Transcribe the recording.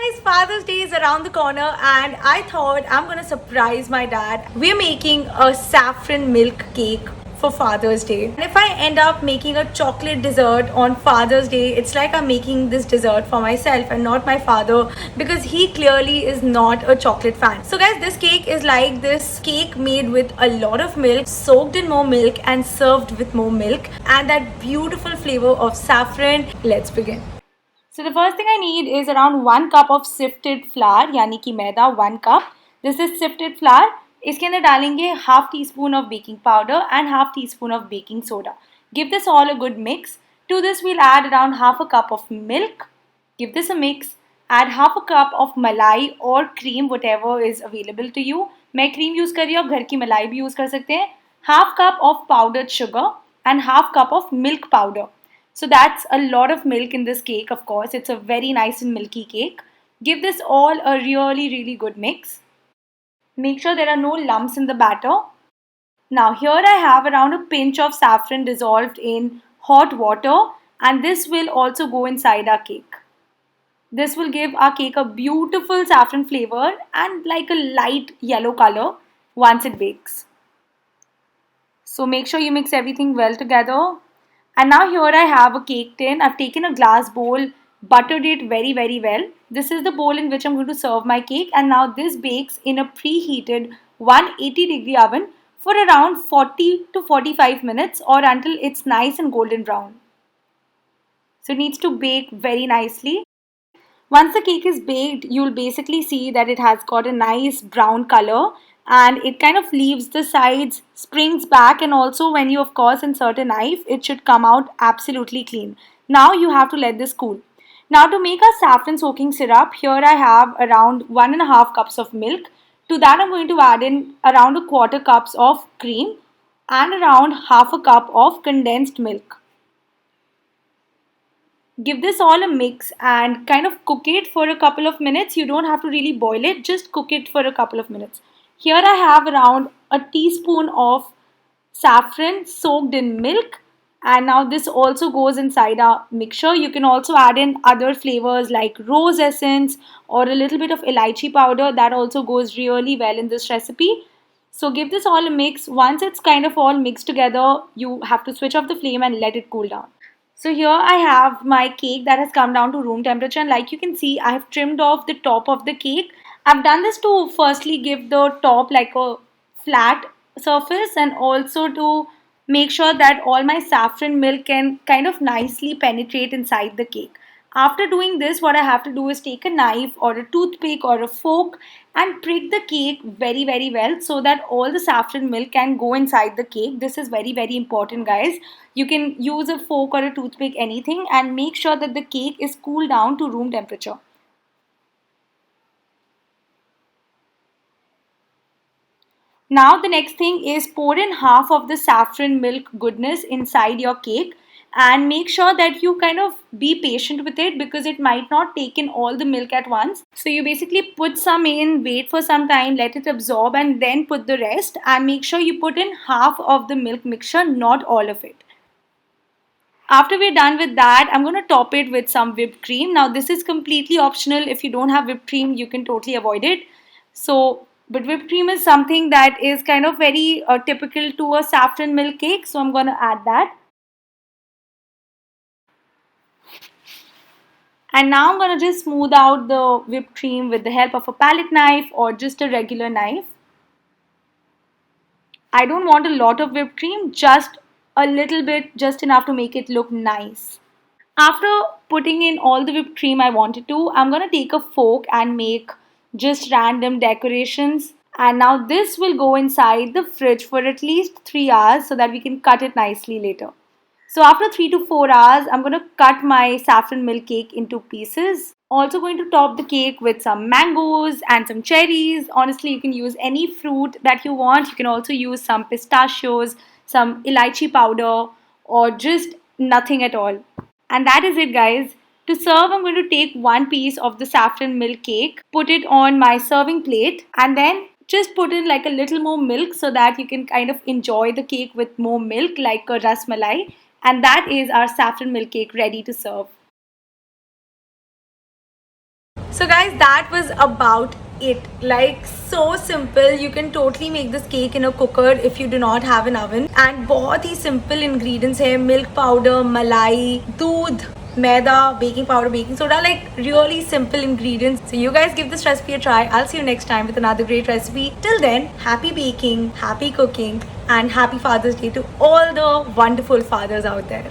guys, Father's Day is around the corner and I thought I'm gonna surprise my dad. We're making a saffron milk cake for Father's Day. And if I end up making a chocolate dessert on Father's Day, it's like I'm making this dessert for myself and not my father because he clearly is not a chocolate fan. So guys, this cake is like this cake made with a lot of milk, soaked in more milk and served with more milk and that beautiful flavor of saffron. Let's begin. So the first thing I need is around 1 cup of sifted flour यानी कि मैदा 1 cup. This is sifted flour. इसके अंदर डालेंगे half teaspoon of baking powder and half teaspoon of baking soda. Give this all a good mix. To this we'll add around half a cup of milk. Give this a mix. Add half a cup of malai or cream whatever is available to you. मैं cream use कर रही हूँ, आप घर की मलाई भी use कर सकते हैं. Half cup of powdered sugar and half cup of milk powder. So that's a lot of milk in this cake, of course. It's a very nice and milky cake. Give this all a really good mix. Make sure there are no lumps in the batter. Now here I have around a pinch of saffron dissolved in hot water and this will also go inside our cake. This will give our cake a beautiful saffron flavor and like a light yellow color once it bakes. So make sure you mix everything well together. And now here I have a cake tin. I've taken a glass bowl, buttered it very well. This is the bowl in which I'm going to serve my cake and now this bakes in a preheated 180-degree oven for around 40 to 45 minutes or until it's nice and golden brown. So it needs to bake very nicely. Once the cake is baked, you'll basically see that it has got a nice brown color and it kind of leaves the sides, springs back, and also when you of course insert a knife, it should come out absolutely clean. Now you have to let this cool. Now to make our saffron soaking syrup, here I have around 1.5 cups of milk. To that I'm going to add in around a quarter cups of cream and around half a cup of condensed milk. Give this all a mix and kind of cook it for a couple of minutes. You don't have to really boil it, just cook it for a couple of minutes. Here I have around a teaspoon of saffron soaked in milk and now this also goes inside our mixture. You can also add in other flavors like rose essence or a little bit of elaichi powder. That also goes really well in this recipe. So give this all a mix. Once it's kind of all mixed together, you have to switch off the flame and let it cool down. So here I have my cake that has come down to room temperature and like you can see I have trimmed off the top of the cake. I've done this to firstly give the top like a flat surface and also to make sure that all my saffron milk can kind of nicely penetrate inside the cake. After doing this, what I have to do is take a knife or a toothpick or a fork and prick the cake very well so that all the saffron milk can go inside the cake. This is very important, guys. You can use a fork or a toothpick, anything, and make sure that the cake is cooled down to room temperature. Now the next thing is pour in half of the saffron milk goodness inside your cake and make sure that you kind of be patient with it because it might not take in all the milk at once. So you basically put some in, wait for some time, let it absorb and then put the rest and make sure you put in half of the milk mixture, not all of it. After we're done with that, I'm going to top it with some whipped cream. Now this is completely optional. If you don't have whipped cream, you can totally avoid it. But whipped cream is something that is kind of very typical to a saffron milk cake. So I'm going to add that. And now I'm going to just smooth out the whipped cream with the help of a palette knife or just a regular knife. I don't want a lot of whipped cream, just a little bit, just enough to make it look nice. After putting in all the whipped cream I wanted to, I'm going to take a fork and make just random decorations. And now this will go inside the fridge for at least 3 hours so that we can cut it nicely later. So after 3 to 4 hours, I'm going to cut my saffron milk cake into pieces. Also going to top the cake with some mangoes and some cherries. Honestly, you can use any fruit that you want. You can also use some pistachios, some elaichi powder, or just nothing at all. And that is it, guys. To serve, I'm going to take one piece of the saffron milk cake, put it on my serving plate, and then just put in like a little more milk so that you can kind of enjoy the cake with more milk like a ras malai. And that is our saffron milk cake ready to serve. So guys, that was about it. Like, so simple. You can totally make this cake in a cooker if you do not have an oven. And बहुत ही simple ingredients है. Milk powder, malai, दूध, maida, baking powder, baking soda, like really simple ingredients. So you guys give this recipe a try. I'll see you next time with another great recipe. Till then, happy baking, happy cooking, and happy Father's Day to all the wonderful fathers out there.